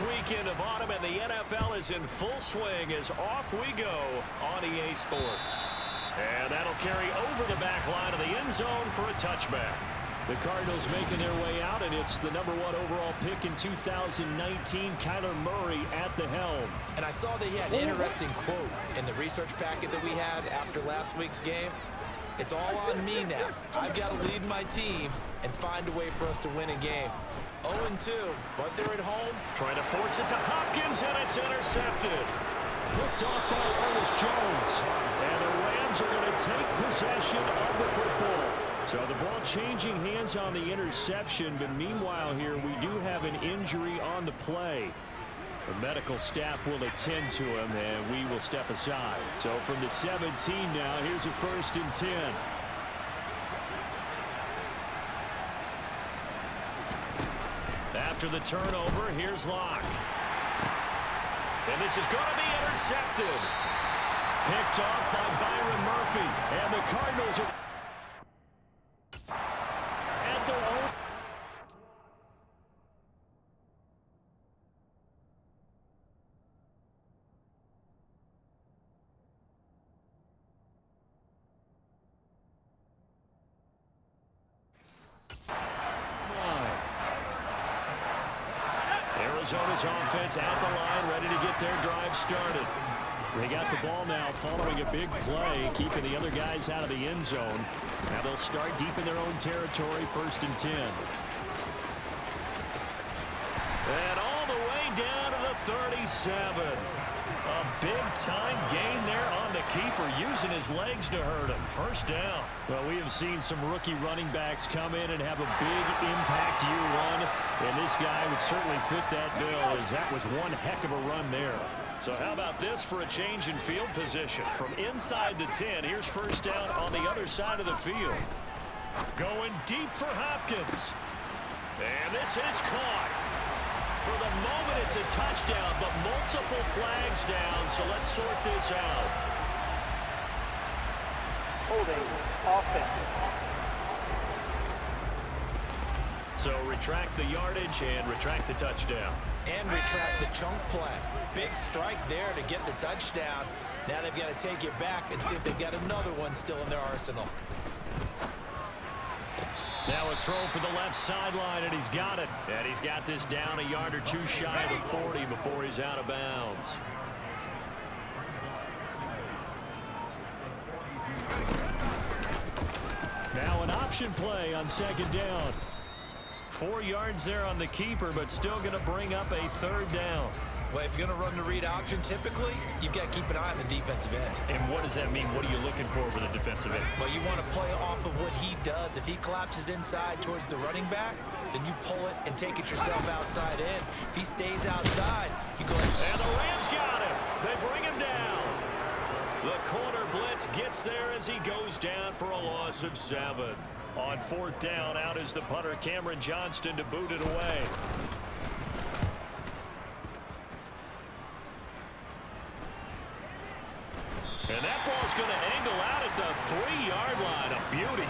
first weekend of autumn, and the NFL is in full swing as off we go on EA Sports. And that'll carry over the back line of the end zone for a touchback. The Cardinals making their way out, and it's the #1 overall pick in 2019, Kyler Murray at the helm. And I saw that he had an interesting quote in the research packet that we had after last week's game. It's all on me now. I've got to lead my team and find a way for us to win a game. 0-2, but they're at home. Trying to force it to Hopkins, and it's intercepted. Picked off by Ernest Jones. And the Rams are going to take possession of the football. So the ball changing hands on the interception, but meanwhile here we do have an injury on the play. The medical staff will attend to him, and we will step aside. So from the 17 now, here's a 1st and 10. After the turnover, here's Locke. And this is going to be intercepted. Picked off by Byron Murphy. And the Cardinals are at their own. Arizona's offense at the line, ready to get their drive started. They got the ball now following a big play, keeping the other guys out of the end zone. Now they'll start deep in their own territory, 1st and 10. And all the way down to the 37. A big-time gain there on the keeper, using his legs to hurt him. 1st down. Well, we have seen some rookie running backs come in and have a big impact year one, and this guy would certainly fit that bill, as that was one heck of a run there. So how about this for a change in field position? From inside the 10, here's 1st down on the other side of the field. Going deep for Hopkins. And this is caught. For the moment, it's a touchdown, but multiple flags down, so let's sort this out. Holding offense. So retract the yardage and retract the touchdown. And retract the chunk play. Big strike there to get the touchdown. Now they've got to take it back and see if they've got another one still in their arsenal. Now a throw for the left sideline, and he's got it. And he's got this down a yard or two shy of the 40 before he's out of bounds. Now an option play on 2nd down. 4 yards there on the keeper, but still going to bring up a 3rd down. Well, if you're going to run the read option, typically, you've got to keep an eye on the defensive end. And what does that mean? What are you looking for with the defensive end? Well, you want to play off of what he does. If he collapses inside towards the running back, then you pull it and take it yourself outside in. If he stays outside, you go ahead. And the Rams got him. They bring him down. The corner blitz gets there as he goes down for a loss of 7. On 4th down, out is the punter, Cameron Johnston, to boot it away. And that ball's going to angle out at the 3-yard line. A beauty.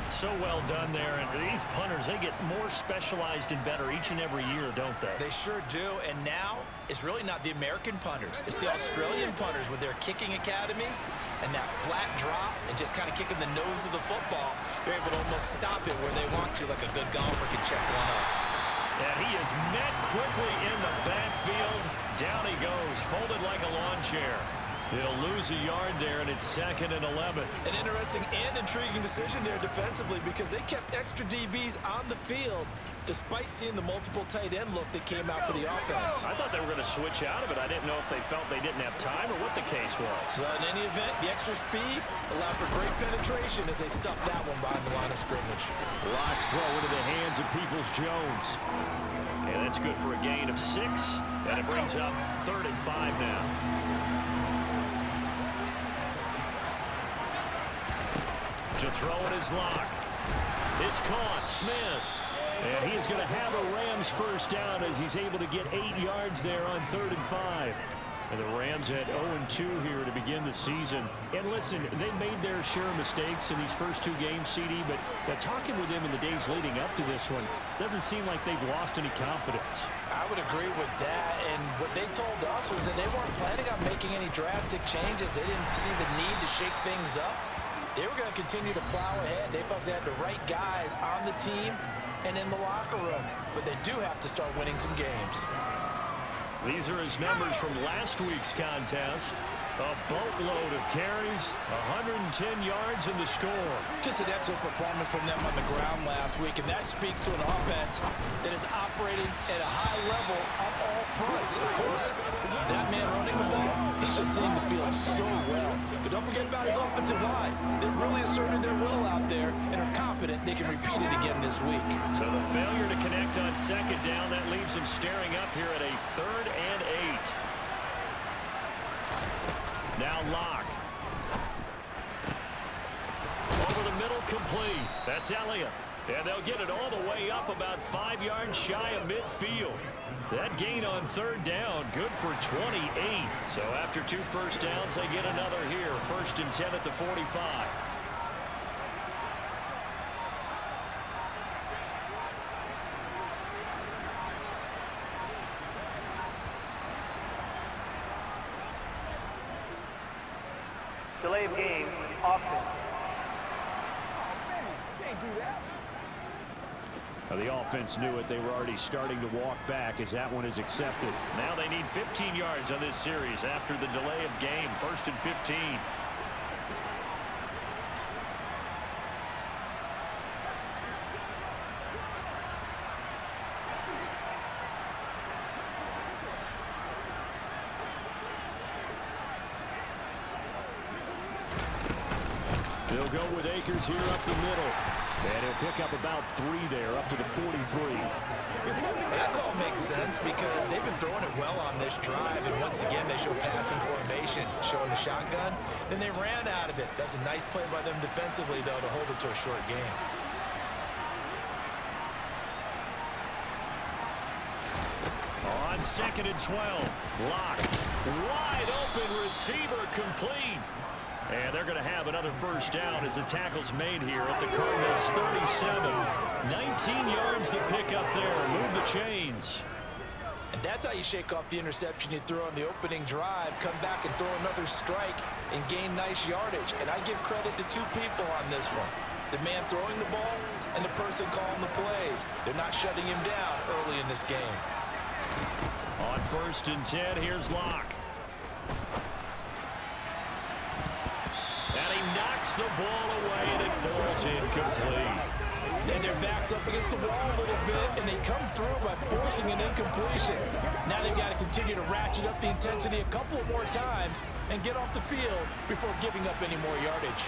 So well done there. And these punters, they get more specialized and better each and every year, don't they? They sure do. And now it's really not the American punters. It's the Australian punters with their kicking academies and that flat drop and just kind of kicking the nose of the football. They're able to almost stop it where they want to, like a good golfer can check one up. And he is met quickly in the backfield. Down he goes, folded like a lawn chair. He'll lose a yard there, and it's 2nd and 11. An interesting and intriguing decision there defensively, because they kept extra DBs on the field despite seeing the multiple tight end look that came out for the offense. I thought they were going to switch out of it. I didn't know if they felt they didn't have time or what the case was. Well, in any event, the extra speed allowed for great penetration as they stuffed that one behind the line of scrimmage. Locke's throw into the hands of Peoples-Jones. And that's good for a gain of 6. And it brings up 3rd and 5 now. To throw it is Locke. It's caught. Smith. And he is going to have a Rams 1st down as he's able to get 8 yards there on 3rd and 5. And the Rams at 0-2 here to begin the season. And listen, they made their share of mistakes in these first 2 games, CD, but talking with them in the days leading up to this one, doesn't seem like they've lost any confidence. I would agree with that. And what they told us was that they weren't planning on making any drastic changes. They didn't see the need to shake things up. They were going to continue to plow ahead. They felt they had the right guys on the team and in the locker room. But they do have to start winning some games. These are his numbers from last week's contest. A boatload of carries, 110 yards in the score. Just an excellent performance from them on the ground last week, and that speaks to an offense that is operating at a high level on all fronts. Of course, that man running the ball, he's just seeing the field so well. But don't forget about his offensive line. They've really asserted their will out there and are confident they can repeat it again this week. So the failure to connect on second down, that leaves him staring up here at a 3rd and 8. Now Locke. Over the middle, complete. That's Elliott. And they'll get it all the way up about 5 yards shy of midfield. That gain on 3rd down, good for 28. So after 2 first downs, they get another here. 1st and 10 at the 45. Delay of game, offense. The offense knew it. They were already starting to walk back as that one is accepted. Now they need 15 yards on this series after the delay of game. 1st and 15. They'll go with Akers here up the middle. And he'll pick up about 3 there, up to the 43. That call makes sense because they've been throwing it well on this drive, and once again they show passing formation, showing the shotgun. Then they ran out of it. That was a nice play by them defensively, though, to hold it to a short game. On 2nd and 12, Locke. Wide open receiver, complete. And they're going to have another first down as the tackle's made here at the Cardinals 37. 19 yards the pick up there. Move the chains. And that's how you shake off the interception you threw on the opening drive. Come back and throw another strike and gain nice yardage. And I give credit to 2 people on this one. The man throwing the ball and the person calling the plays. They're not shutting him down early in this game. On 1st and 10, here's Locke. And he knocks the ball away, and it falls incomplete. And their back's up against the wall a little bit, and they come through by forcing an incompletion. Now they've got to continue to ratchet up the intensity a couple of more times and get off the field before giving up any more yardage.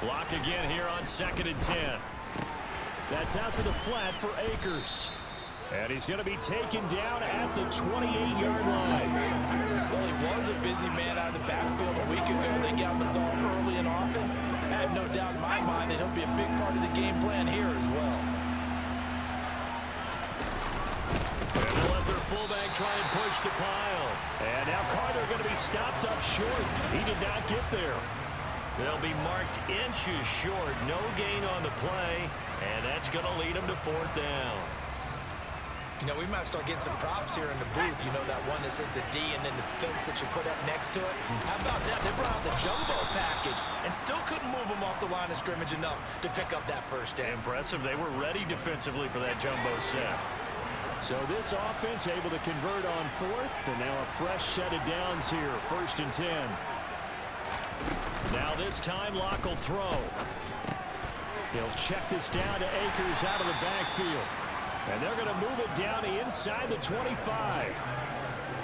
Locke again here on 2nd and 10. That's out to the flat for Akers. And he's going to be taken down at the 28-yard line. Well, he was a busy man out of the backfield a week ago. They got the ball early and often. I have no doubt in my mind that he'll be a big part of the game plan here as well. And they'll let their fullback try and push the pile. And now Carter going to be stopped up short. He did not get there. They'll be marked inches short. No gain on the play. And that's going to lead them to 4th down. You know, we might start getting some props here in the booth. You know, that one that says the D and then the fence that you put up next to it. How about that? They brought out the jumbo package and still couldn't move them off the line of scrimmage enough to pick up that first down. Impressive. They were ready defensively for that jumbo set. So this offense able to convert on 4th, and now a fresh set of downs here. 1st and 10. Now this time Locke will throw. He'll check this down to Akers out of the backfield. And they're going to move it down inside the 25.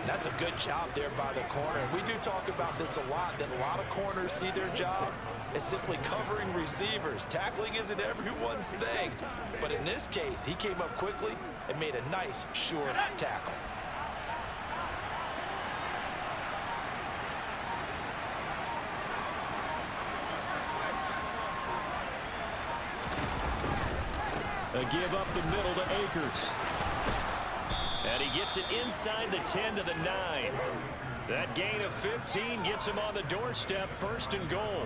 That's a good job there by the corner. We do talk about this a lot, that a lot of corners see their job as simply covering receivers. Tackling isn't everyone's thing. But in this case, he came up quickly and made a nice, short tackle. A give up the middle to Akers. And he gets it inside the 10 to the 9. That gain of 15 gets him on the doorstep, 1st and goal.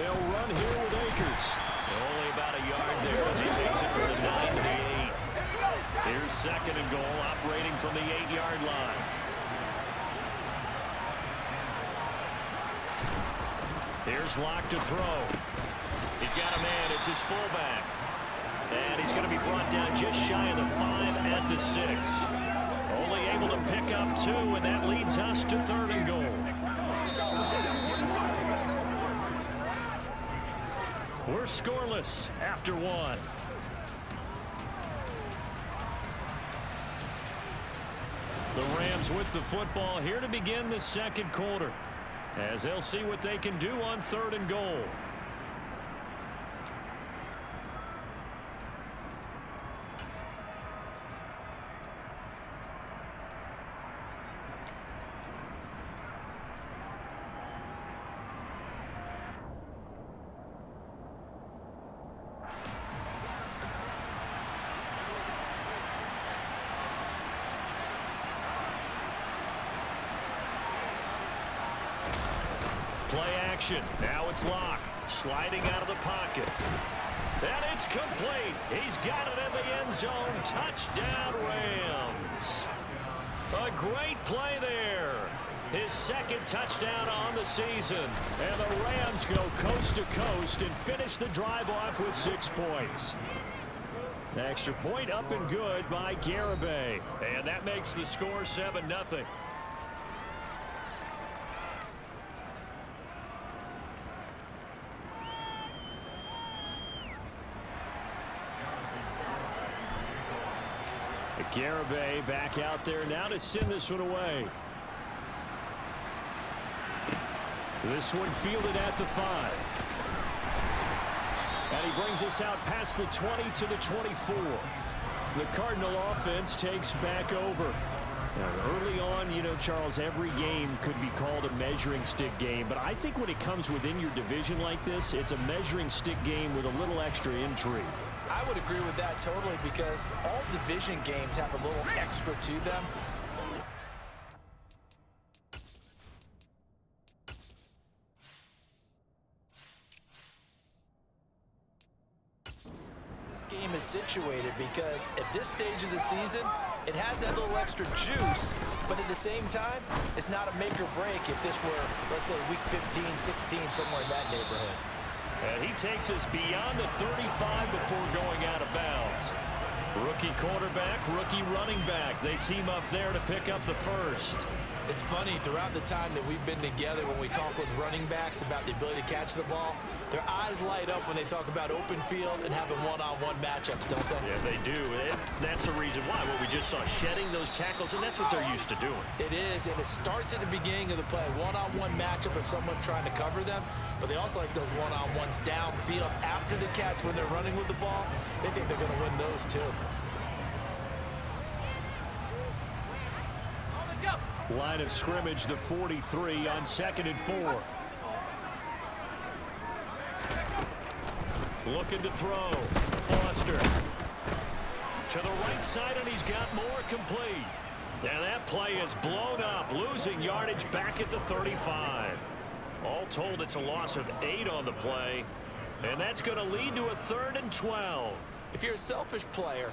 They'll run here with Akers. Only about a yard there as he takes it from the 9 to the 8. Here's second and goal, operating from the 8-yard line. Here's Locke to throw. He's got a man. It's his fullback. And he's going to be brought down just shy of the 5 at the 6. Only able to pick up 2, and that leads us to third and goal. We're scoreless after 1. The Rams with the football here to begin the second quarter, as they'll see what they can do on third and goal. Play action. Now it's Locke. Sliding out of the pocket. And it's complete. He's got it in the end zone. Touchdown, Rams. A great play there. His second touchdown on the season. And the Rams go coast to coast and finish the drive off with 6 points. The extra point up and good by Garibay. And that makes the score 7-0. Garibay back out there now to send this one away. This one fielded at the 5. And he brings us out past the 20 to the 24. The Cardinal offense takes back over. Now, early on, you know, Charles, every game could be called a measuring stick game. But I think when it comes within your division like this, it's a measuring stick game with a little extra intrigue. I would agree with that totally, because all division games have a little extra to them. This game is situated because at this stage of the season, it has that little extra juice, but at the same time, it's not a make or break if this were, let's say, week 15, 16, somewhere in that neighborhood. And he takes us beyond the 35 before going out of bounds. Rookie quarterback, rookie running back. They team up there to pick up the first. It's funny, throughout the time that we've been together, when we talk with running backs about the ability to catch the ball, their eyes light up when they talk about open field and having one-on-one matchups, don't they? Yeah, they do. And that's the reason why. What we just saw, shedding those tackles, and that's what they're used to doing. It is, and it starts at the beginning of the play. One-on-one matchup if someone's trying to cover them, but they also like those one-on-ones downfield after the catch when they're running with the ball. They think they're going to win those too. Line of scrimmage, the 43 on 2nd and 4. Looking to throw. Foster. To the right side, and he's got more complete. And that play is blown up, losing yardage back at the 35. All told, it's a loss of 8 on the play. And that's going to lead to a 3rd and 12. If you're a selfish player,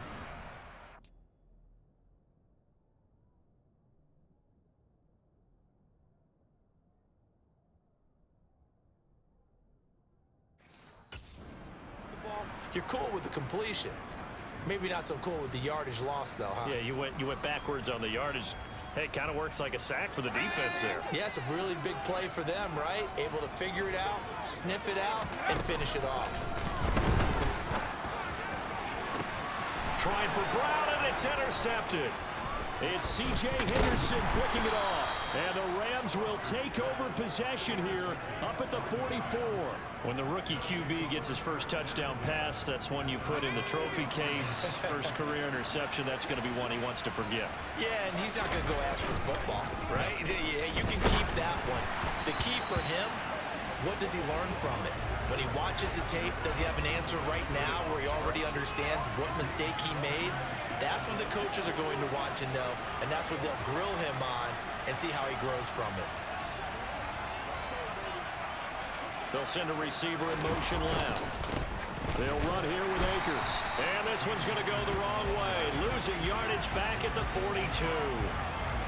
you're cool with the completion. Maybe not so cool with the yardage loss, though, huh? Yeah, you went backwards on the yardage. Hey, it kind of works like a sack for the defense there. Yeah, it's a really big play for them, right? Able to figure it out, sniff it out, and finish it off. Trying for Brown, and it's intercepted. It's C.J. Henderson picking it off. And the Rams will take over possession here up at the 44. When the rookie QB gets his first touchdown pass, that's one you put in the trophy case. First career interception, that's going to be one he wants to forget. Yeah, and he's not going to go ask for football, right? Yeah, you can keep that one. The key for him, what does he learn from it? When he watches the tape, does he have an answer right now where he already understands what mistake he made? That's what the coaches are going to want to know, and that's what they'll grill him on and see how he grows from it. They'll send a receiver in motion left. They'll run here with Akers. And this one's going to go the wrong way. Losing yardage back at the 42.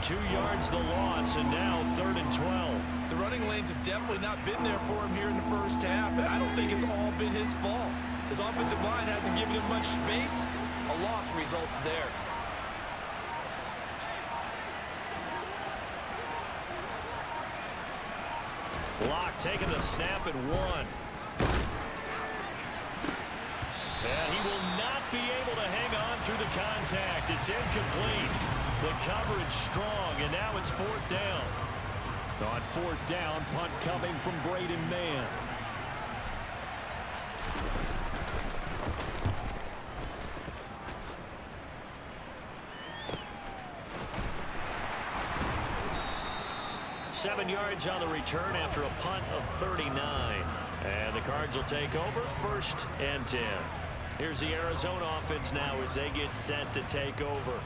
2 yards the loss, and now 3rd and 12. The running lanes have definitely not been there for him here in the first half, and I don't think it's all been his fault. His offensive line hasn't given him much space. A loss results there. Block taking the snap at 1. And he will not be able to hang on through the contact. It's incomplete. The coverage strong, and now it's 4th down. On 4th down, punt coming from Braden Mann. Seven yards on the return after a punt of 39. And the Cards will take over 1st and 10. Here's the Arizona offense now as they get set to take over.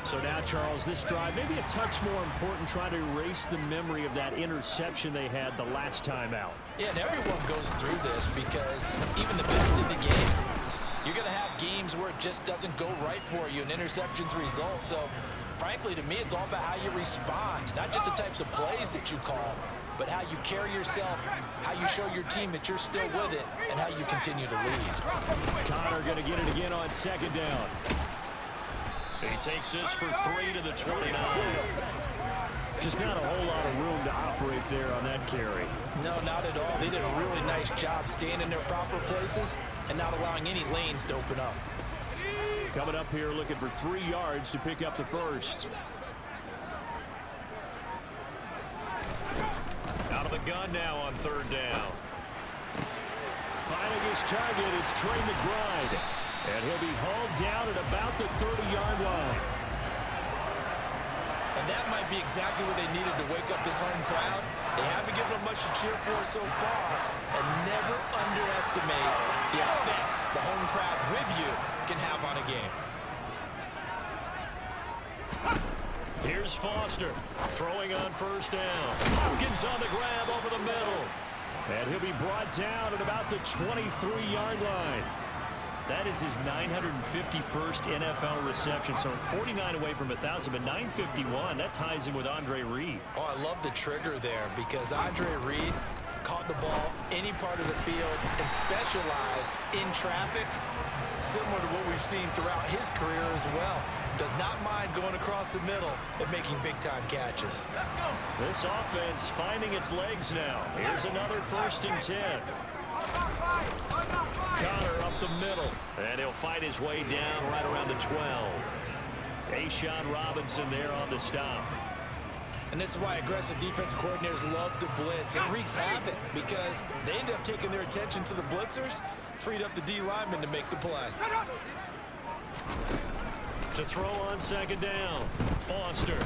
So now, Charles, this drive maybe a touch more important, trying to erase the memory of that interception they had the last time out. Yeah, and everyone goes through this because even the best in the game, you're going to have games where it just doesn't go right for you, and interceptions result. So, frankly, to me, it's all about how you respond, not just the types of plays that you call, but how you carry yourself, how you show your team that you're still with it, and how you continue to lead. Connor going to get it again on 2nd down. He takes this for 3 to the 29. Just not a whole lot of room to operate there on that carry. No, not at all. They did a really nice job staying in their proper places and not allowing any lanes to open up. Coming up here looking for 3 yards to pick up the first. Out of the gun now on 3rd down. Finding his target, it's Trey McBride. And he'll be hauled down at about the 30-yard line. And that might be exactly what they needed to wake up this home crowd. They haven't given them much to cheer for so far. And never underestimate the effect the home crowd with you can have on a game. Here's Foster throwing on 1st down. Hopkins on the grab over the middle. And he'll be brought down at about the 23-yard line. That is his 951st NFL reception. So 49 away from 1,000, but 951. That ties him with Andre Reed. Oh, I love the trigger there because Andre Reed caught the ball any part of the field and specialized in traffic, similar to what we've seen throughout his career as well. Does not mind going across the middle and making big-time catches. This offense finding its legs now. Here's another 1st and 10. Connor up the middle, and he'll fight his way down right around the 12. Ashawn Robinson there on the stop. And this is why aggressive defensive coordinators love to blitz. It wreaks havoc because they end up taking their attention to the blitzers, freed up the D lineman to make the play. To throw on 2nd down, Foster.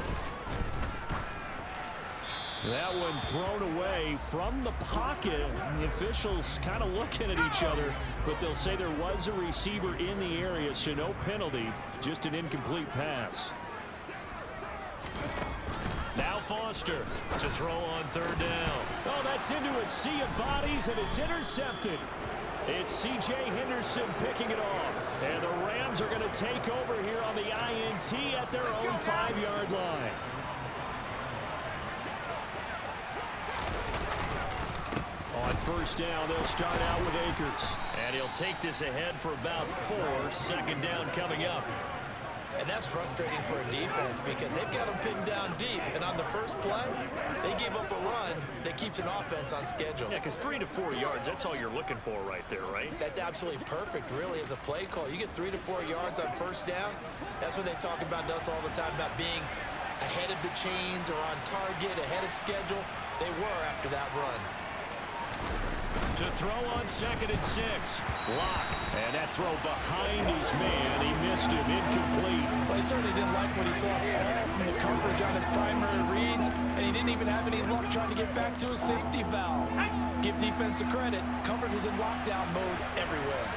That one thrown away from the pocket. The officials kind of looking at each other, but they'll say there was a receiver in the area, so no penalty, just an incomplete pass. Now Foster to throw on 3rd down. Oh, that's into a sea of bodies, and it's intercepted. It's C.J. Henderson picking it off. And the Rams are going to take over here on the INT at their own 5-yard line. On 1st down, they'll start out with Akers. And he'll take this ahead for about 4. 2nd down coming up. And that's frustrating for a defense because they've got them pinned down deep. And on the first play, they gave up a run that keeps an offense on schedule. Yeah, because 3 to 4 yards, that's all you're looking for right there, right? That's absolutely perfect, really, as a play call. You get 3 to 4 yards on 1st down. That's what they talk about to us all the time, about being ahead of the chains or on target, ahead of schedule. They were after that run. To throw on 2nd and 6. Block. And that throw behind his man. He missed him. Incomplete. Well, he certainly didn't like what he saw all from the coverage on his primary reads, and he didn't even have any luck trying to get back to his safety valve. Give defense a credit. Coverage was in lockdown mode everywhere.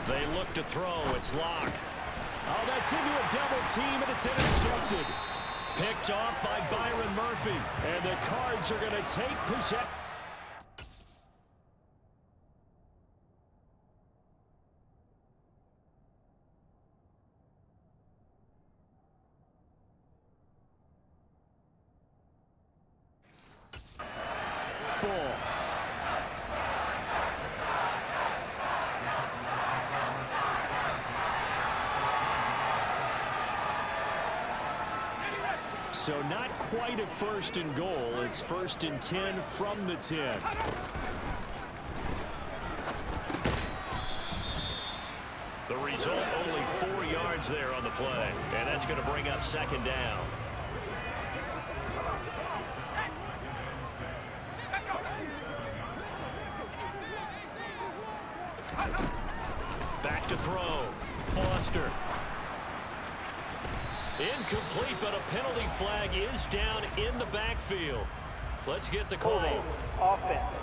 They They look to throw. It's Locke. Oh, that's into a double team, and it's intercepted. Picked off by Byron Murphy. And the Cards are going to take possession. Ball. So not quite a 1st and goal. It's 1st and 10 from the 10. The result, only 4 yards there on the play. And that's going to bring up 2nd down. Back to throw. Foster. Incomplete, but a penalty flag is down in the backfield. Let's get the call. Offense.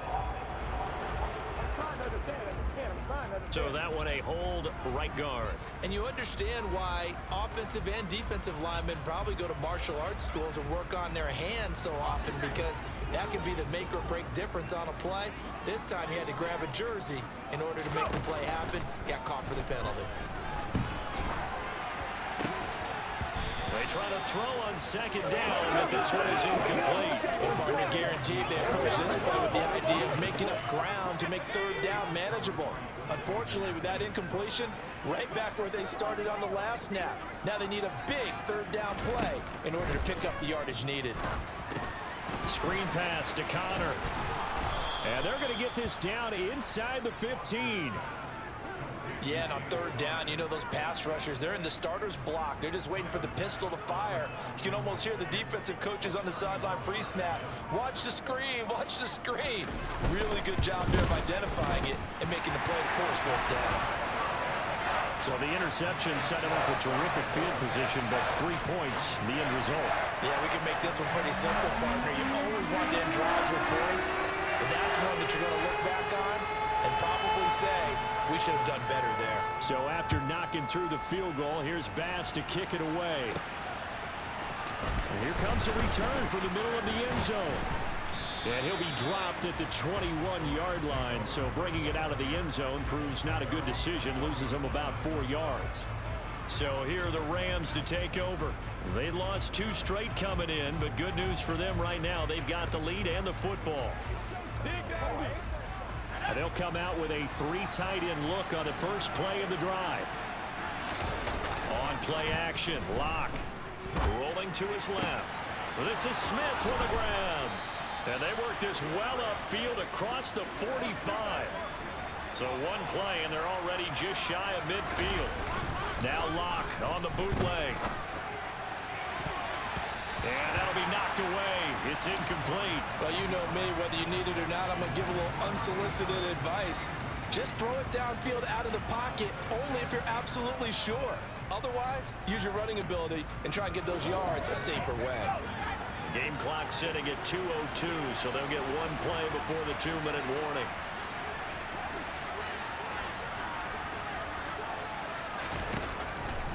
So that one a hold, right guard. And you understand why offensive and defensive linemen probably go to martial arts schools and work on their hands so often, because that can be the make or break difference on a play. This time he had to grab a jersey in order to make the play happen. Got caught for the penalty. They try to throw on 2nd down, but this one is incomplete. Well, partner, guaranteed they approach this play with the idea of making up ground to make 3rd down manageable. Unfortunately, with that incompletion, right back where they started on the last snap. Now they need a big 3rd down play in order to pick up the yardage needed. Screen pass to Connor. And they're going to get this down inside the 15. Yeah, and on 3rd down, you know those pass rushers, they're in the starter's block. They're just waiting for the pistol to fire. You can almost hear the defensive coaches on the sideline pre-snap. Watch the screen, watch the screen. Really good job there of identifying it and making the play, of course, 4th down. So the interception set him up a terrific field position, but 3 points, the end result. Yeah, we can make this one pretty simple, partner. You always want to end drives with points, but that's one that you're going to look back on and probably say, we should have done better there. So after knocking through the field goal, here's Bass to kick it away. And here comes a return from the middle of the end zone. And he'll be dropped at the 21-yard line, so bringing it out of the end zone proves not a good decision, loses him about 4 yards. So here are the Rams to take over. They lost 2 straight coming in, but good news for them right now. They've got the lead and the football. And they'll come out with a 3 tight end look on the first play of the drive. On play action, Locke rolling to his left. This is Smith with the grab. And they work this well upfield across the 45. So 1 play, and they're already just shy of midfield. Now Locke on the bootleg. And that'll be knocked away. It's incomplete. Well, you know me, whether you need it or not, I'm going to give a little unsolicited advice. Just throw it downfield out of the pocket, only if you're absolutely sure. Otherwise, use your running ability and try and get those yards a safer way. Game clock sitting at 2:02, so they'll get 1 play before the 2-minute warning.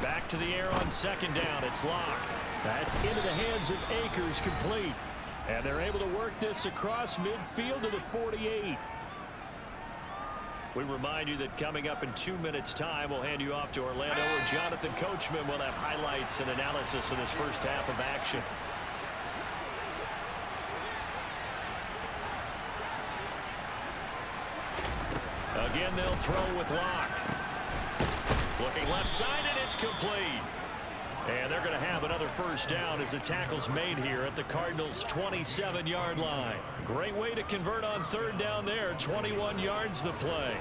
Back to the air on 2nd down. It's Locke. That's into the hands of Akers, complete. And they're able to work this across midfield to the 48. We remind you that coming up in 2 minutes' time, we'll hand you off to Orlando, where Jonathan Coachman will have highlights and analysis in this first half of action. Again, they'll throw with Locke. Looking left side, and it's complete. And they're going to have another first down as the tackle's made here at the Cardinals' 27-yard line. Great way to convert on 3rd down there. 21 yards the play.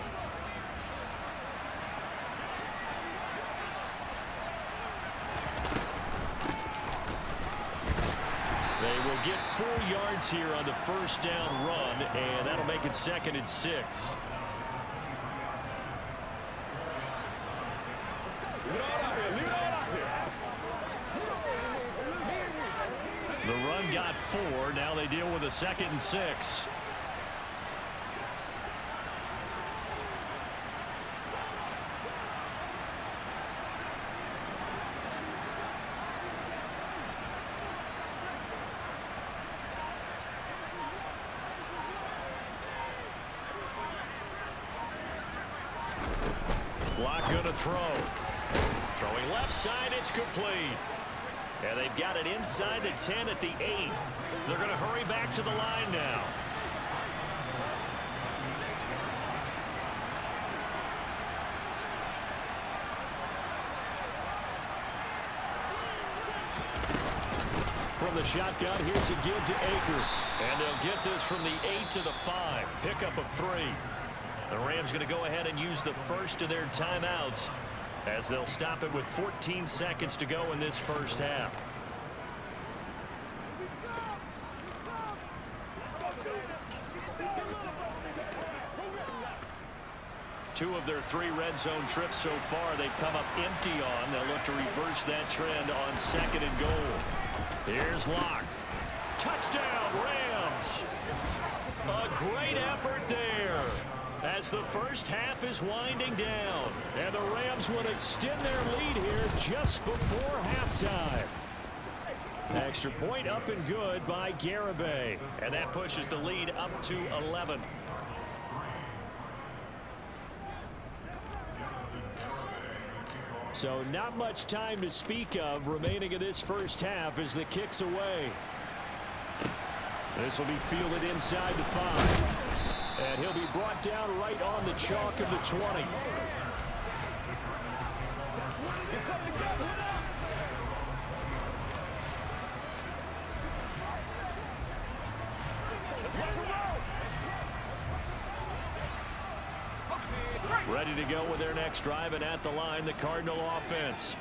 They will get 4 yards here on the first down run, and that'll make it 2nd and 6. The run got 4. Now they deal with a 2nd and 6. Block going to throw. Throwing left side, it's complete. And they've got it inside the 10 at the 8. They're going to hurry back to the line now. From the shotgun, here's a give to Akers. And they'll get this from the 8 to the 5. Pickup of 3. The Rams going to go ahead and use the first of their timeouts as they'll stop it with 14 seconds to go in this first half. Two of their 3 red zone trips so far they've come up empty on. They'll look to reverse that trend on 2nd and goal. Here's Locke. Touchdown, Rams. A great effort there as the first half is winding down. And the Rams will extend their lead here just before halftime. Extra point up and good by Garibay. And that pushes the lead up to 11. So not much time to speak of remaining in this first half as the kick's away. This will be fielded inside the 5. And he'll be brought down right on the chalk of the 20. Ready to go with their next drive, and at the line, the Cardinal offense.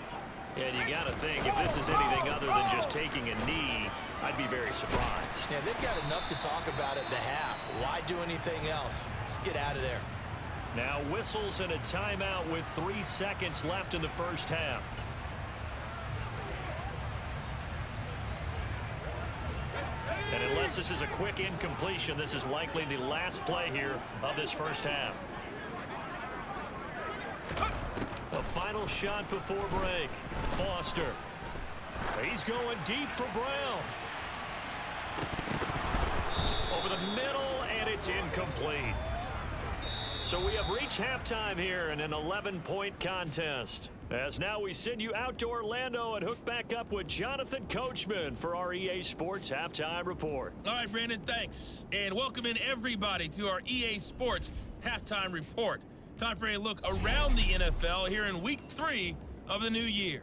And you got to think, if this is anything other than just taking a knee, I'd be very surprised. Yeah, they've got enough to talk about at the half. Why do anything else? Just get out of there. Now whistles and a timeout with 3 seconds left in the first half. And unless this is a quick incompletion, this is likely the last play here of this first half. A final shot before break. Foster. He's going deep for Brown. Over the middle, and it's incomplete. So we have reached halftime here in an 11-point contest. As now we send you out to Orlando and hook back up with Jonathan Coachman for our EA Sports Halftime Report. All right, Brandon, thanks. And welcome in everybody to our EA Sports Halftime Report. Time for a look around the NFL here in Week 3 of the new year.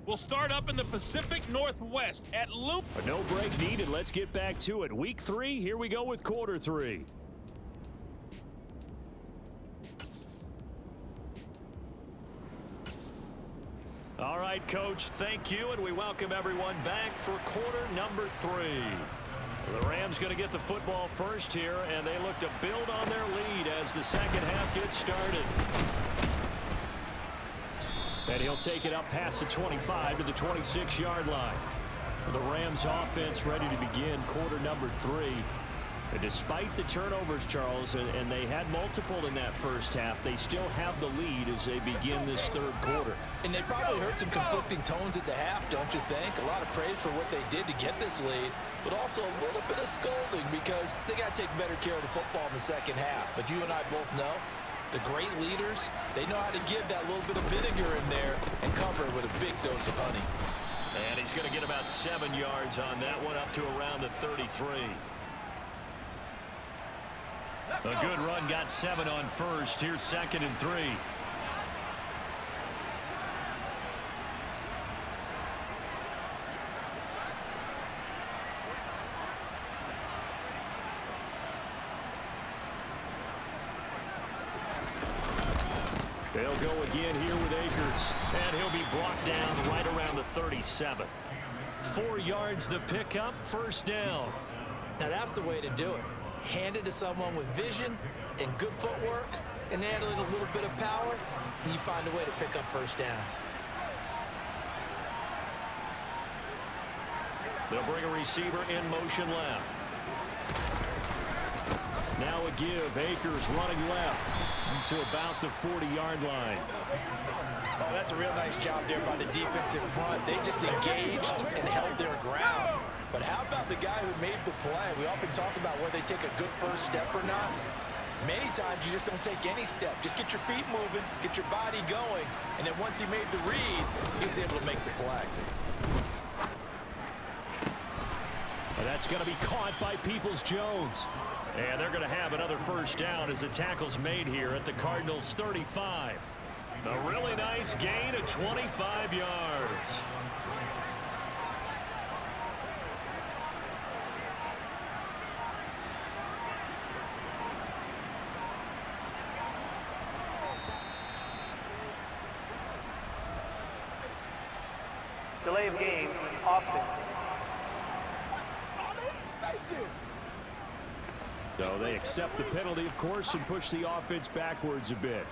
We'll start up in the Pacific Northwest at Loop. No break needed. Let's get back to it. Week 3, here we go with quarter 3. All right, Coach, thank you, and we welcome everyone back for quarter number 3. The Rams going to get the football first here, and they look to build on their lead as the second half gets started. And he'll take it up past the 25 to the 26-yard line. The Rams offense ready to begin quarter number 3. And despite the turnovers, Charles, and they had multiple in that first half, they still have the lead as they begin this third quarter. And they probably heard some conflicting tones at the half, don't you think? A lot of praise for what they did to get this lead, but also a little bit of scolding because they got to take better care of the football in the second half. But you and I both know the great leaders, they know how to give that little bit of vinegar in there and cover it with a big dose of honey. And he's going to get about 7 yards on that one, up to around the 33. A good run, got 7 on first. Here's 2nd and 3. They'll go again here with Akers, and he'll be brought down right around the 37. 4 yards the pickup, first down. Now that's the way to do it. Hand it to someone with vision and good footwork, and add a little bit of power, and you find a way to pick up first downs. They'll bring a receiver in motion left. Now a give. Akers running left to about the 40-yard line. Oh, that's a real nice job there by the defensive front. They just engaged and held their ground. But how about the guy who made the play? We often talk about whether they take a good first step or not. Many times you just don't take any step. Just get your feet moving, get your body going, and then once he made the read, he was able to make the play. And that's going to be caught by Peoples-Jones. And they're going to have another first down as the tackle's made here at the Cardinals' 35. A really nice gain of 25 yards. Delay of game, offense. So they accept the penalty, of course, and push the offense backwards a bit.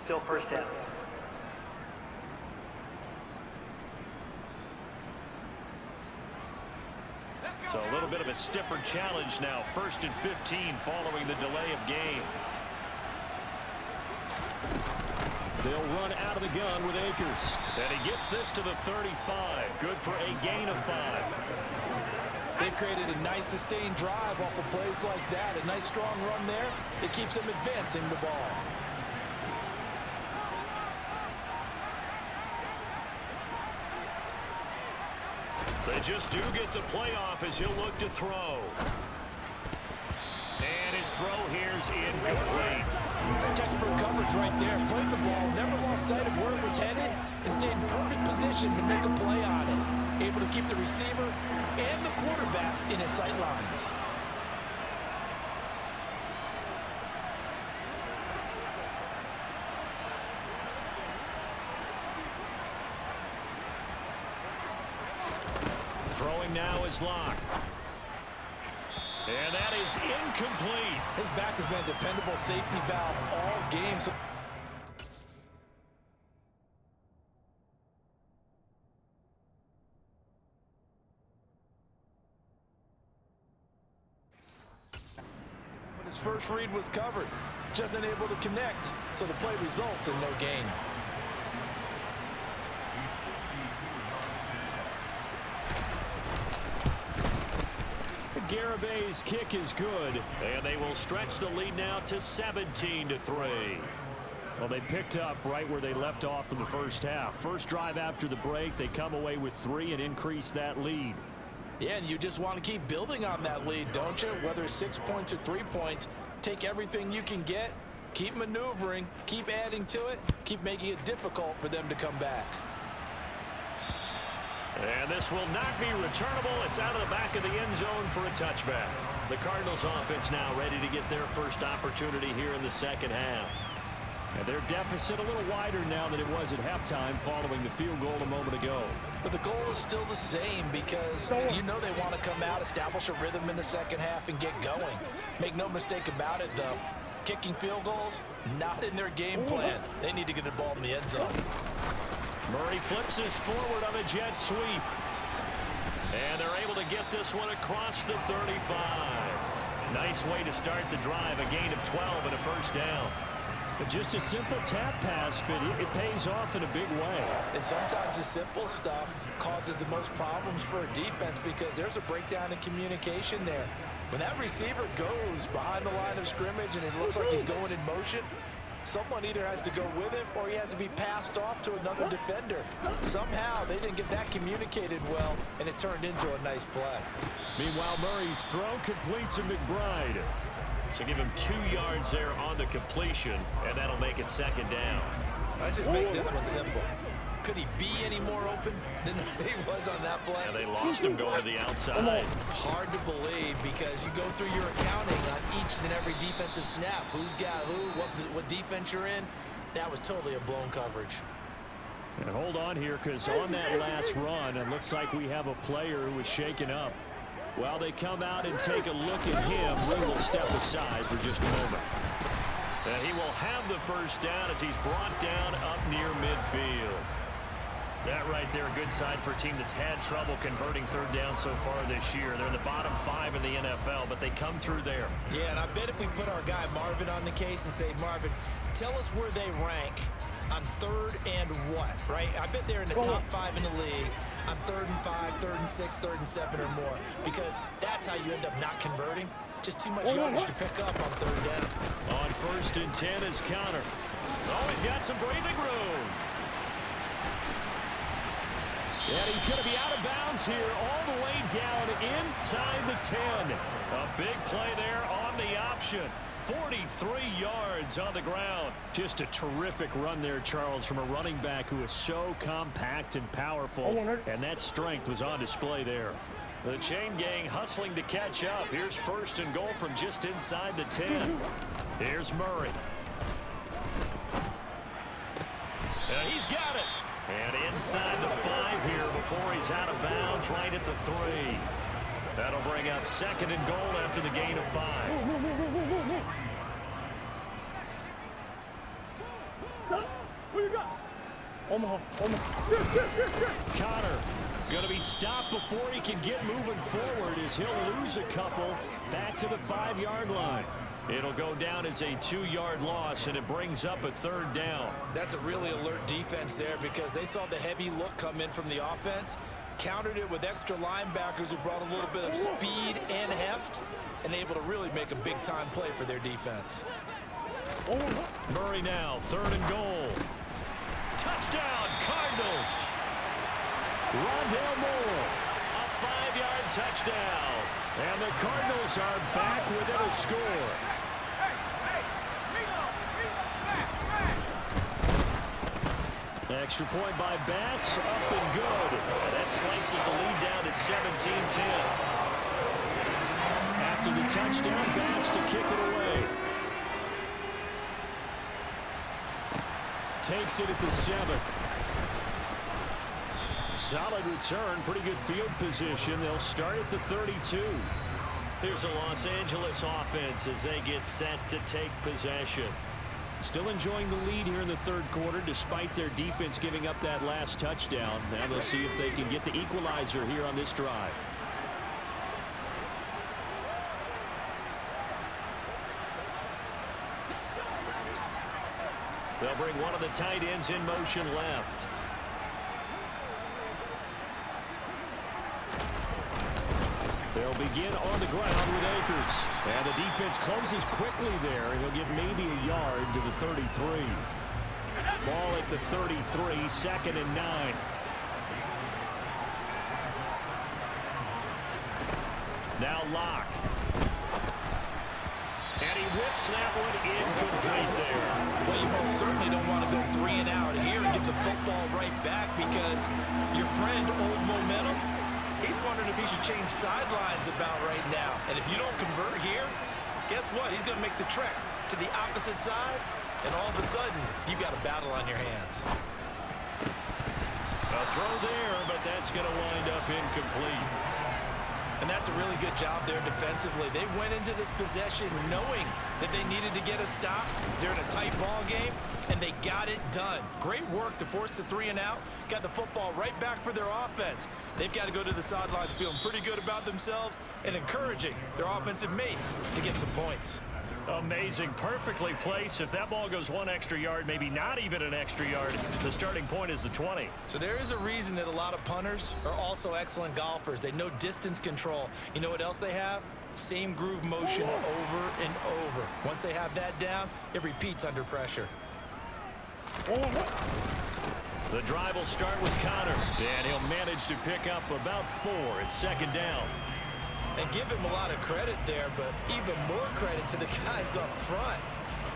Still first down. So a little bit of a stiffer challenge now. 1st and 15 following the delay of game. They'll run out of the gun with Akers. And he gets this to the 35. Good for a gain of 5. They've created a nice sustained drive off of plays like that. A nice strong run there. It keeps them advancing the ball. They just do get the playoff as he'll look to throw. And his throw here's incomplete. Textbook coverage right there. Played the ball, never lost sight of where it was headed, and stayed in perfect position to make a play on it. Able to keep the receiver and the quarterback in his sight lines. Throwing now is Locke. And that is incomplete. His back has been a dependable safety valve all game. So his first read was covered, just unable to connect, so the play results in no gain. Garabay's kick is good, and they will stretch the lead now to 17-3. Well, they picked up right where they left off in the first half. First drive after the break, they come away with 3 and increase that lead. Yeah, and you just want to keep building on that lead, don't you? Whether it's 6 points or 3 points, take everything you can get, keep maneuvering, keep adding to it, keep making it difficult for them to come back. And this will not be returnable. It's out of the back of the end zone for a touchback. The Cardinals offense now ready to get their first opportunity here in the second half. And their deficit a little wider now than it was at halftime following the field goal a moment ago. But the goal is still the same because you know they want to come out, establish a rhythm in the second half, and get going. Make no mistake about it, though. Kicking field goals, not in their game plan. They need to get the ball in the end zone. Murray flips his forward on a jet sweep. And they're able to get this one across the 35. Nice way to start the drive. A gain of 12 and a first down. But just a simple tap pass, but it pays off in a big way. And sometimes the simple stuff causes the most problems for a defense because there's a breakdown in communication there. When that receiver goes behind the line of scrimmage and it looks like he's going in motion, someone either has to go with him or he has to be passed off to another defender. Somehow they didn't get that communicated well, and it turned into a nice play. Meanwhile, Murray's throw complete to McBride. So give him 2 yards there on the completion, and that'll make it second down. Let's just make this one simple. Could he be any more open than he was on that play? Yeah, they lost him going to the outside. Hard to believe because you go through your accounting on each and every defensive snap. Who's got who, what defense you're in. That was totally a blown coverage. And hold on here, because on that last run, it looks like we have a player who was shaken up. While they come out and take a look at him, we will step aside for just a moment. And he will have the first down as he's brought down up near midfield. That right there, a good sign for a team that's had trouble converting third down so far this year. They're in the bottom 5 in the NFL, but they come through there. Yeah, and I bet if we put our guy Marvin on the case and say, Marvin, tell us where they rank on third and what, right? I bet they're in the top 5 in the league on 3rd and 5, 3rd and 6, 3rd and 7 or more, because that's how you end up not converting. Just too much yardage to pick up on 3rd down. On 1st and 10 is Connor. Oh, he's got some breathing room. And he's going to be out of bounds here all the way down inside the 10. A big play there on the option. 43 yards on the ground. Just a terrific run there, Charles, from a running back who is so compact and powerful. And that strength was on display there. The chain gang hustling to catch up. Here's 1st and goal from just inside the 10. Here's Murray. He's got it. And inside the 5 here before he's out of bounds, right at the 3. That'll bring up 2nd and goal after the gain of 5. What you got? Omaha. Connor going to be stopped before he can get moving forward as he'll lose a couple back to the 5-yard line. It'll go down as a 2-yard loss, and it brings up a 3rd down. That's a really alert defense there because they saw the heavy look come in from the offense, countered it with extra linebackers who brought a little bit of speed and heft, and able to really make a big-time play for their defense. Murray now, 3rd and goal. Touchdown, Cardinals. Rondale Moore, a 5-yard touchdown. And the Cardinals are back within a score. Extra point by Bass, up and good. And that slices the lead down to 17-10. After the touchdown, Bass to kick it away. Takes it at the 7. Solid return, pretty good field position. They'll start at the 32. Here's a Los Angeles offense as they get set to take possession. Still enjoying the lead here in the 3rd quarter despite their defense giving up that last touchdown. Now they'll see if they can get the equalizer here on this drive. They'll bring one of the tight ends in motion left. They'll begin on the ground with Akers. And the defense closes quickly there. He'll get maybe a yard to the 33. Ball at the 33, 2nd and 9. Now Locke. And he whips that one incomplete there. Well, you most certainly don't want to go 3 and out here and get the football right back because your friend, Old Momentum, he's wondering if he should change sidelines about right now. And if you don't convert here, guess what? He's going to make the trek to the opposite side, and all of a sudden, you've got a battle on your hands. A throw there, but that's going to wind up incomplete. And that's a really good job there defensively. They went into this possession knowing that they needed to get a stop. They're in a tight ball game, and they got it done. Great work to force the 3 and out. Got the football right back for their offense. They've got to go to the sidelines feeling pretty good about themselves and encouraging their offensive mates to get some points. Amazing. Perfectly placed. If that ball goes 1 extra yard, maybe not even an extra yard, the starting point is the 20. So there is a reason that a lot of punters are also excellent golfers. They know distance control. You know what else they have? Same groove motion over and over. Once they have that down, it repeats under pressure. The drive will start with Connor, and he'll manage to pick up about 4 at 2nd down. And give him a lot of credit there, but even more credit to the guys up front.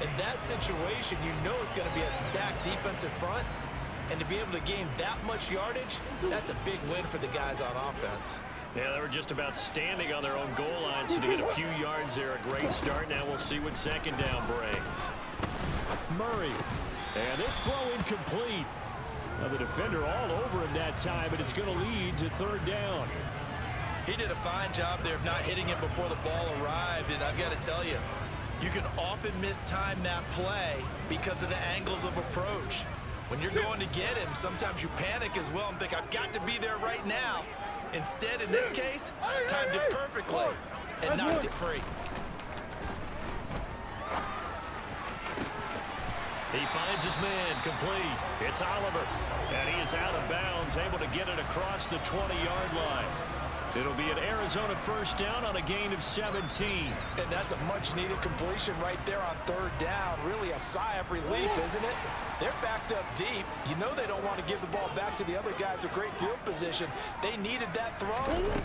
In that situation, you know it's going to be a stacked defensive front, and to be able to gain that much yardage, that's a big win for the guys on offense. Yeah, they were just about standing on their own goal line, so to get a few yards there, a great start. Now we'll see what 2nd down brings. Murray, and this throw incomplete. Now the defender all over him that time, but it's going to lead to 3rd down. He did a fine job there of not hitting him before the ball arrived, and I've got to tell you, you can often mistime that play because of the angles of approach. When you're going to get him, sometimes you panic as well and think, I've got to be there right now. Instead, in this case, timed it perfectly and knocked it free. He finds his man complete. It's Oliver. And he is out of bounds, able to get it across the 20-yard line. It'll be an Arizona first down on a gain of 17. And that's a much-needed completion right there on third down. Really a sigh of relief, isn't it? They're backed up deep. You know they don't want to give the ball back to the other guy. It's a great field position. They needed that throw,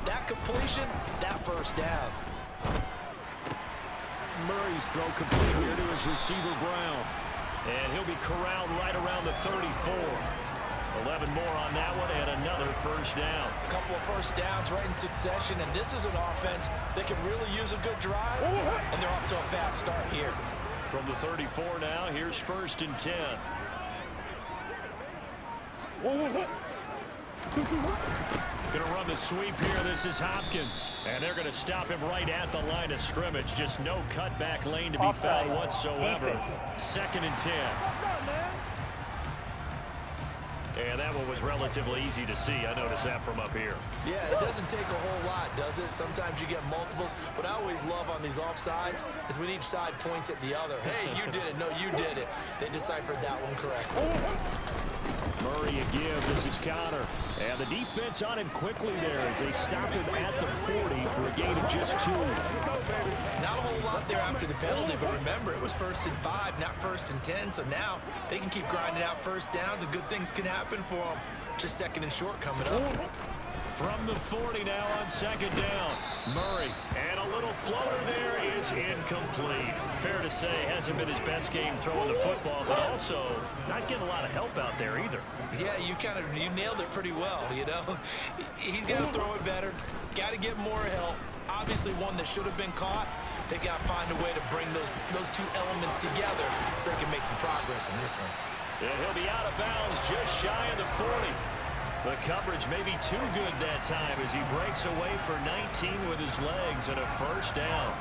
that completion, that first down. Murray's throw complete here to his receiver, Brown. And he'll be corralled right around the 34. 11 more on that one and another first down. A couple of first downs right in succession, and this is an offense that can really use a good drive, and they're off to a fast start here. From the 34 now, here's first and 10. Going to run the sweep here. This is Hopkins. And they're going to stop him right at the line of scrimmage. Just no cutback lane to be found whatsoever. Second and 10. And that one was relatively easy to see. I noticed that from up here. Yeah, it doesn't take a whole lot, does it? Sometimes you get multiples. What I always love on these offsides is when each side points at the other. Hey, you did it. No, you did it. They deciphered that one correctly. Murray a give. This is Connor. And the defense on him quickly there as they stop him at the 40 for a gain of just 2. Not a whole lot there after the penalty, but remember, it was 1st and 5, not 1st and 10. So now they can keep grinding out first downs and good things can happen for them. Just 2nd and short coming up. From the 40 now on second down. Murray. And a little floater there is incomplete. Fair to say, hasn't been his best game throwing the football, but also not getting a lot of help out there either. Yeah, you nailed it pretty well, you know. He's got to throw it better. Got to get more help. Obviously one that should have been caught. They got to find a way to bring those two elements together so they can make some progress in this one. And he'll be out of bounds just shy of the 40. The coverage may be too good that time as he breaks away for 19 with his legs and a first down.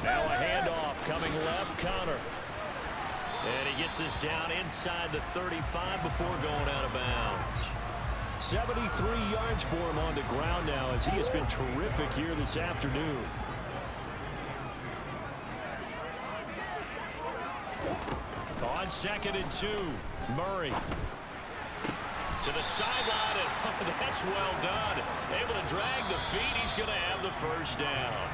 Now a handoff coming left, Connor. And he gets us down inside the 35 before going out of bounds. 73 yards for him on the ground now as he has been terrific here this afternoon. On 2nd and 2, Murray to the sideline, and that's well done. Able to drag the feet. He's going to have the first down.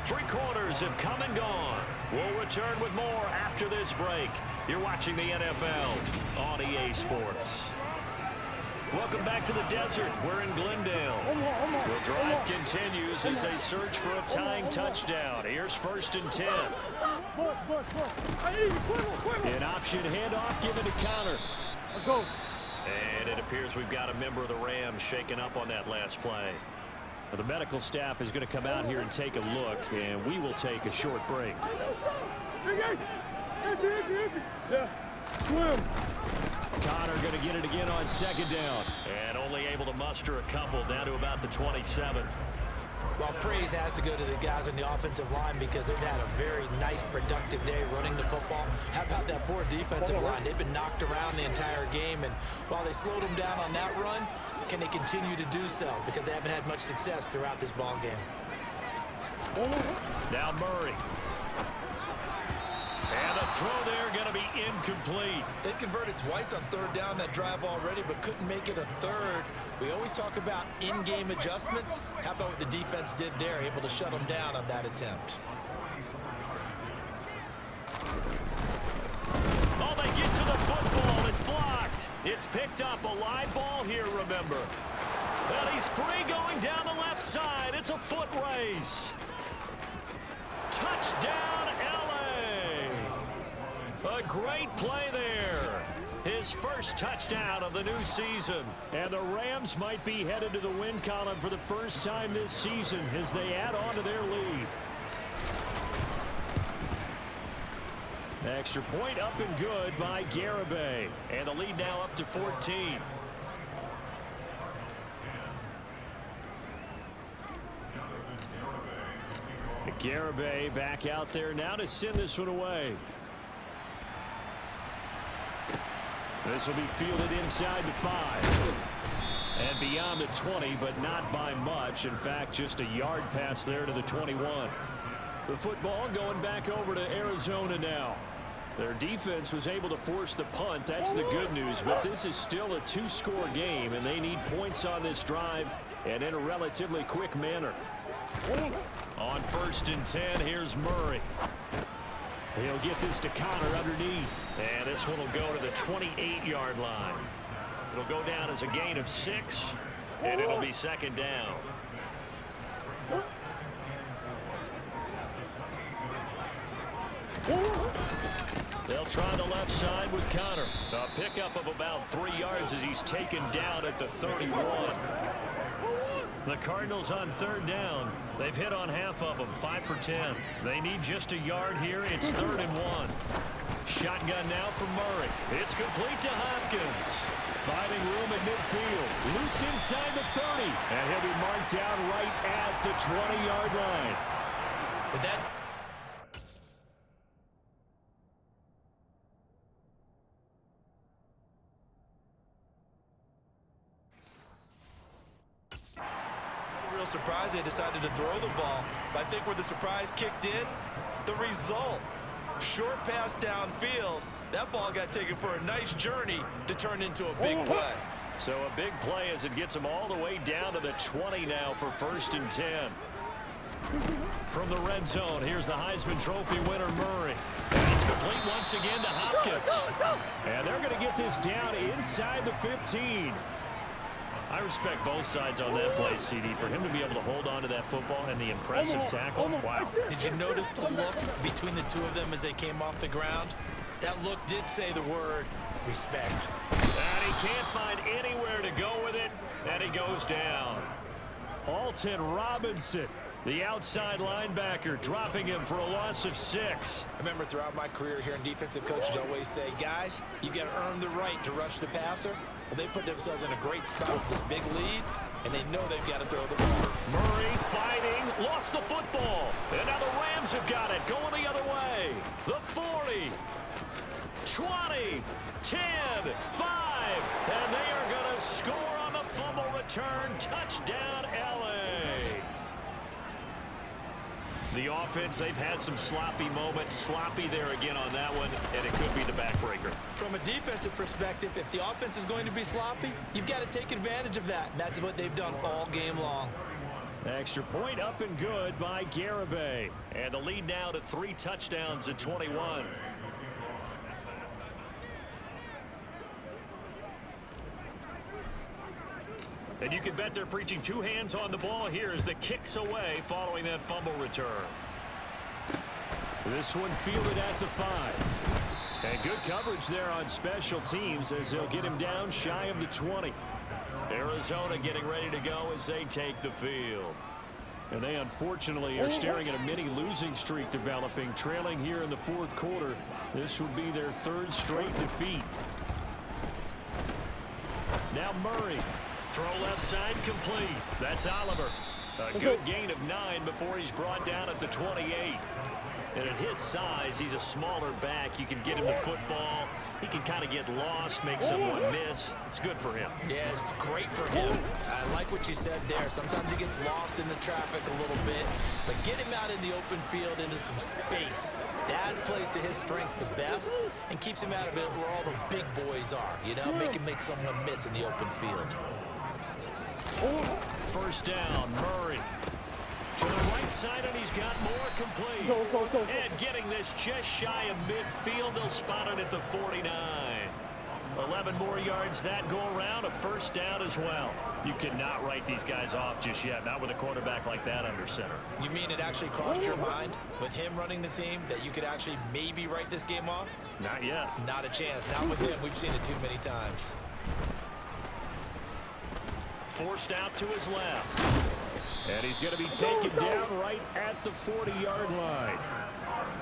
3 quarters have come and gone. We'll return with more after this break. You're watching the NFL on EA Sports. Welcome back to the desert. We're in Glendale. The drive continues as they search for a tying touchdown. Here's 1st and 10. An option handoff given to Connor. Let's go. And it appears we've got a member of the Rams shaken up on that last play. Now, the medical staff is going to come out here and take a look, and we will take a short break. Yeah, swim. Connor going to get it again on 2nd down. And only able to muster a couple down to about the 27. Well, praise has to go to the guys on the offensive line because they've had a very nice, productive day running the football. How about that poor defensive line? They've been knocked around the entire game, and while they slowed them down on that run, can they continue to do so? Because they haven't had much success throughout this ball game. Now Murray. And the throw there going to be incomplete. They converted twice on 3rd down that drive already, but couldn't make it a 3rd. We always talk about in-game adjustments. How about what the defense did there, able to shut them down on that attempt? Oh, they get to the football. It's blocked. It's picked up. A live ball here, remember. And he's free going down the left side. It's a foot race. Touchdown, LA. A great play there. His first touchdown of the new season. And the Rams might be headed to the win column for the first time this season as they add on to their lead. Extra point up and good by Garibay. And the lead now up to 14. Garibay back out there now to send this one away. This will be fielded inside the 5. And beyond the 20, but not by much. In fact, just a yard pass there to the 21. The football going back over to Arizona now. Their defense was able to force the punt. That's the good news. But this is still a two-score game, and they need points on this drive and in a relatively quick manner. On 1st and 10, here's Murray. He'll get this to Connor underneath. And this one will go to the 28-yard line. It'll go down as a gain of 6, and it'll be 2nd down. They'll try the left side with Connor. A pickup of about 3 yards as he's taken down at the 31. The Cardinals on 3rd down. They've hit on half of them, 5 for 10. They need just a yard here. It's 3rd and 1. Shotgun now for Murray. It's complete to Hopkins. Finding room at midfield. Loose inside the 30. And he'll be marked down right at the 20-yard line. With that, real surprise they decided to throw the ball. But I think where the surprise kicked in, the result. Short pass downfield. That ball got taken for a nice journey to turn into a big play. So a big play as it gets them all the way down to the 20 now for 1st and 10. From the red zone, here's the Heisman Trophy winner, Murray. And it's complete once again to Hopkins. And they're going to get this down inside the 15. I respect both sides on that play, CD. For him to be able to hold on to that football and the impressive tackle, wow. Did you notice the look between the two of them as they came off the ground? That look did say the word respect. And he can't find anywhere to go with it, and he goes down. Alton Robinson, the outside linebacker, dropping him for a loss of 6. I remember throughout my career here in defensive coach, I'd always say, guys, you got to earn the right to rush the passer. Well, they put themselves in a great spot with this big lead, and they know they've got to throw the ball. Murray fighting, lost the football. And now the Rams have got it, going the other way. The 40, 20, 10, 5, and they are going to score on the fumble return. Touchdown, LA. The offense, they've had some sloppy moments. Sloppy there again on that one, and it could be the backbreaker. From a defensive perspective, if the offense is going to be sloppy, you've got to take advantage of that. And that's what they've done all game long. Extra point up and good by Garibay. And the lead now to 3 touchdowns at 21. And you can bet they're preaching 2 hands on the ball here as the kicks away following that fumble return. This one fielded at the 5. And good coverage there on special teams as they'll get him down shy of the 20. Arizona getting ready to go as they take the field. And they unfortunately are staring at a mini losing streak developing, trailing here in the 4th quarter. This would be their 3rd straight defeat. Now Murray. Throw left side complete. That's Oliver. A good gain of 9 before he's brought down at the 28. And at his size, he's a smaller back. You can get him the football. He can kind of get lost, make someone miss. It's good for him. Yeah, it's great for him. I like what you said there. Sometimes he gets lost in the traffic a little bit. But get him out in the open field into some space. That plays to his strengths the best and keeps him out of it where all the big boys are. You know, make someone miss in the open field. 1st down, Murray. To the right side, and he's got more complete. And getting this just shy of midfield, they'll spot it at the 49. 11 more yards that go around, a 1st down as well. You cannot write these guys off just yet, not with a quarterback like that under center. You mean it actually crossed your mind with him running the team that you could actually maybe write this game off? Not yet. Not a chance. Not with him. We've seen it too many times. Forced out to his left. And he's going to be taken down right at the 40-yard line.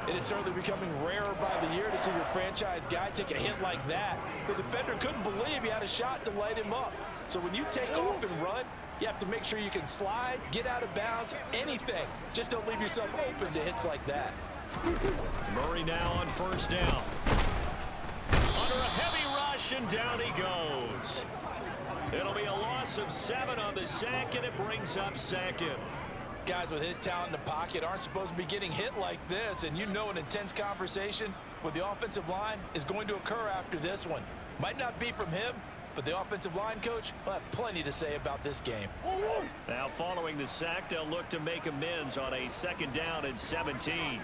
It is certainly becoming rarer by the year to see your franchise guy take a hit like that. The defender couldn't believe he had a shot to light him up. So when you take off and run, you have to make sure you can slide, get out of bounds, anything. Just don't leave yourself open to hits like that. Murray now on 1st down. Under a heavy rush, and down he goes. It'll be a loss of 7 on the sack, and it brings up 2nd. Guys with his talent in the pocket aren't supposed to be getting hit like this, and you know an intense conversation with the offensive line is going to occur after this one. Might not be from him, but the offensive line coach will have plenty to say about this game. Now following the sack, they'll look to make amends on a 2nd down and 17.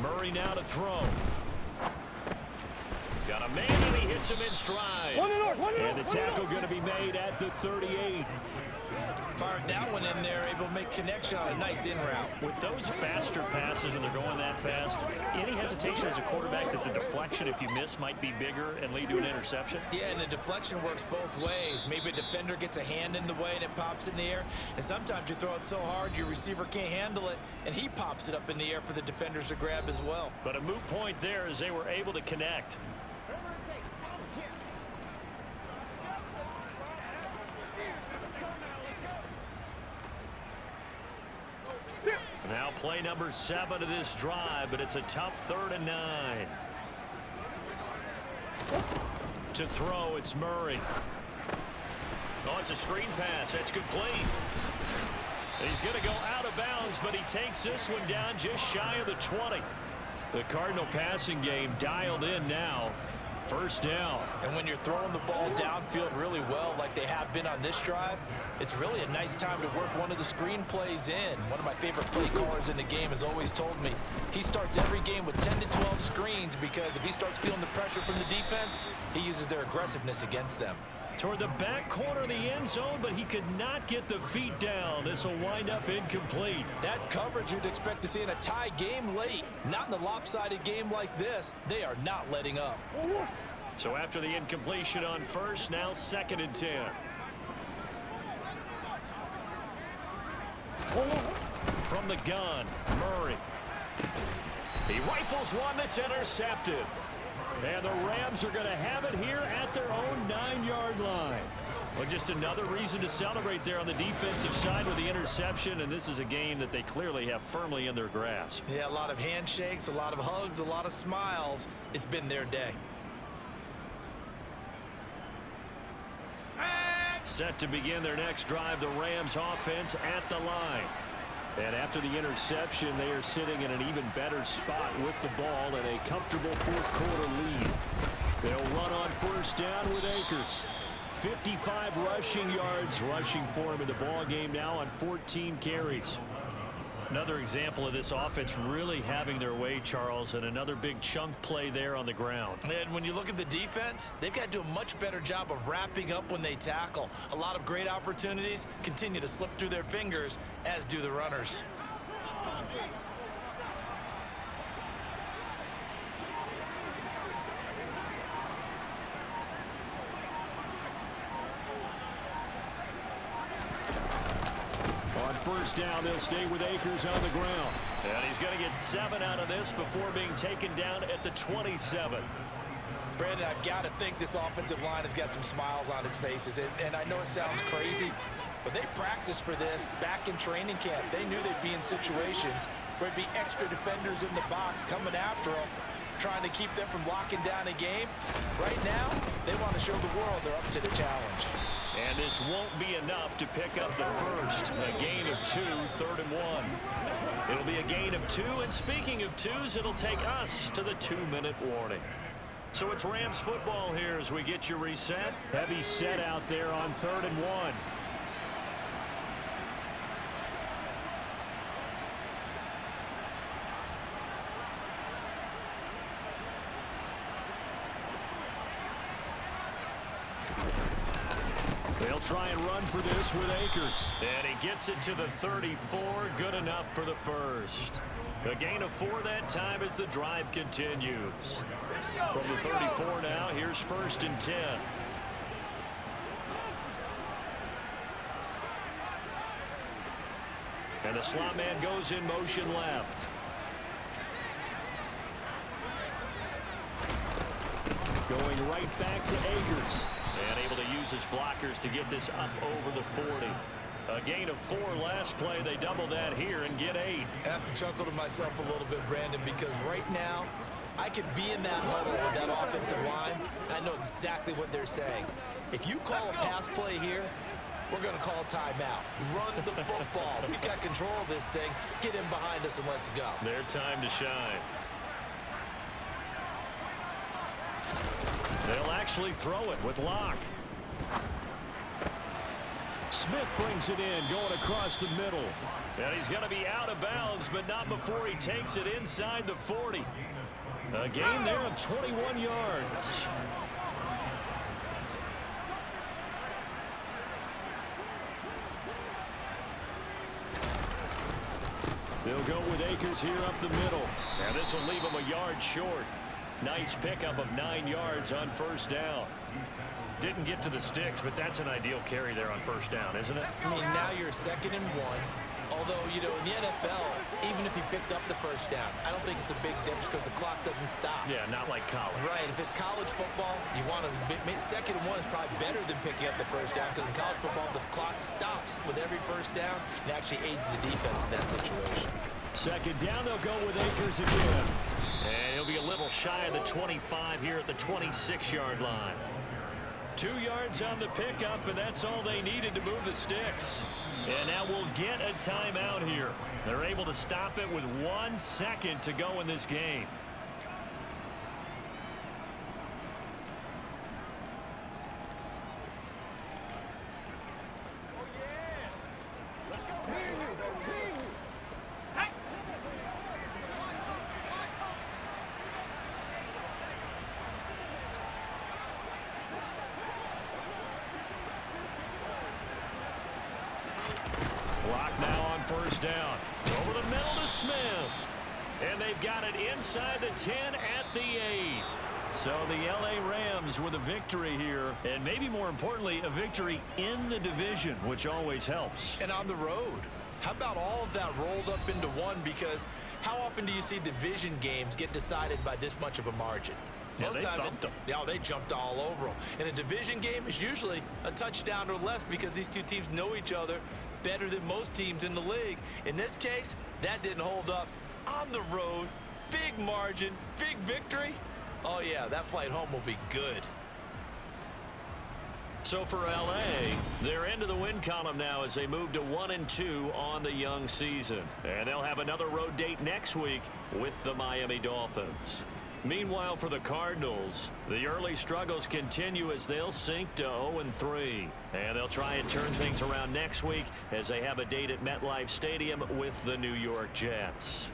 Murray now to throw. Got a man, and he hits him in stride. And the tackle going to be made at the 38. Fired that one in there, able to make connection on a nice in route. With those faster passes and they're going that fast, any hesitation as a quarterback that the deflection, if you miss, might be bigger and lead to an interception? Yeah, and the deflection works both ways. Maybe a defender gets a hand in the way and it pops in the air. And sometimes you throw it so hard your receiver can't handle it, and he pops it up in the air for the defenders to grab as well. But a moot point there as they were able to connect. Now play number 7 of this drive, but it's a tough 3rd and 9. To throw, it's Murray. Oh, it's a screen pass. That's complete. He's going to go out of bounds, but he takes this one down just shy of the 20. The Cardinal passing game dialed in now. 1st down. And when you're throwing the ball downfield really well like they have been on this drive, it's really a nice time to work one of the screen plays in. One of my favorite play callers in the game has always told me he starts every game with 10 to 12 screens because if he starts feeling the pressure from the defense, he uses their aggressiveness against them. Toward the back corner of the end zone, but he could not get the feet down. This will wind up incomplete. That's coverage you'd expect to see in a tie game late. Not in a lopsided game like this. They are not letting up. So after the incompletion on 1st, now 2nd and 10. From the gun, Murray. He rifles one that's intercepted. And the Rams are going to have it here at their own 9-yard line. Well, just another reason to celebrate there on the defensive side with the interception, and this is a game that they clearly have firmly in their grasp. Yeah, a lot of handshakes, a lot of hugs, a lot of smiles. It's been their day. Set to begin their next drive, the Rams offense at the line. And after the interception, they are sitting in an even better spot with the ball and a comfortable 4th quarter lead. They'll run on 1st down with Akers. 55 rushing yards rushing for him in the ball game now on 14 carries. Another example of this offense really having their way, Charles, and another big chunk play there on the ground. And when you look at the defense, they've got to do a much better job of wrapping up when they tackle. A lot of great opportunities continue to slip through their fingers, as do the runners. On 1st down, they'll stay with Akers on the ground. And he's going to get 7 out of this before being taken down at the 27. Brandon, I've got to think this offensive line has got some smiles on its faces. And I know it sounds crazy, but they practiced for this back in training camp. They knew they'd be in situations where there'd be extra defenders in the box coming after them, trying to keep them from locking down a game. Right now, they want to show the world they're up to the challenge. And this won't be enough to pick up the first. A gain of 2, 3rd and 1. It'll be a gain of 2, and speaking of 2s, it'll take us to the 2-minute warning. So it's Rams football here as we get you reset. Heavy set out there on 3rd and 1. They'll try and run for this with Akers. And he gets it to the 34. Good enough for the first. A gain of 4 that time as the drive continues. From the 34 now, here's 1st and 10. And the slot man goes in motion left. Going right back to Akers. And able to use his blockers to get this up over the 40. A gain of 4 last play. They double that here and get 8. I have to chuckle to myself a little bit, Brandon, because right now I could be in that huddle with that offensive line, and I know exactly what they're saying. If you call a pass play here, we're going to call timeout. Run the football. We got control of this thing. Get him behind us and let's go. Their time to shine. They'll actually throw it with Locke. Smith brings it in, going across the middle. And he's going to be out of bounds, but not before he takes it inside the 40. A gain there of 21 yards. They'll go with Akers here up the middle. And this will leave him a yard short. Nice pickup of 9 yards on first down. Didn't get to the sticks, but that's an ideal carry there on first down, isn't it? I mean, now you're 2nd and 1. Although, you know, in the NFL, even if you picked up the first down, I don't think it's a big difference because the clock doesn't stop. Yeah, not like college. Right. If it's college football, you want to 2nd and 1 is probably better than picking up the first down because in college football, the clock stops with every first down and actually aids the defense in that situation. 2nd down, they'll go with Akers again. And he'll be a little shy of the 25 here at the 26-yard line. 2 yards on the pickup, and that's all they needed to move the sticks. And now we'll get a timeout here. They're able to stop it with 1 second to go in this game. Clock now on first down. Over the middle to Smith. And they've got it inside the 10 at the 8. So the LA Rams with a victory here. And maybe more importantly, a victory in the division, which always helps. And on the road. How about all of that rolled up into one? Because how often do you see division games get decided by this much of a margin? Yeah, they thumped them. Yeah, they jumped all over them. In a division game, it's usually a touchdown or less because these two teams know each other better than most teams in the league. In this case, that didn't hold up. On the road, big margin, big victory. Oh, yeah, that flight home will be good. So for LA, they're into the win column now as they move to 1-2 on the young season. And they'll have another road date next week with the Miami Dolphins. Meanwhile, for the Cardinals, the early struggles continue as they'll sink to 0-3. And they'll try and turn things around next week as they have a date at MetLife Stadium with the New York Jets.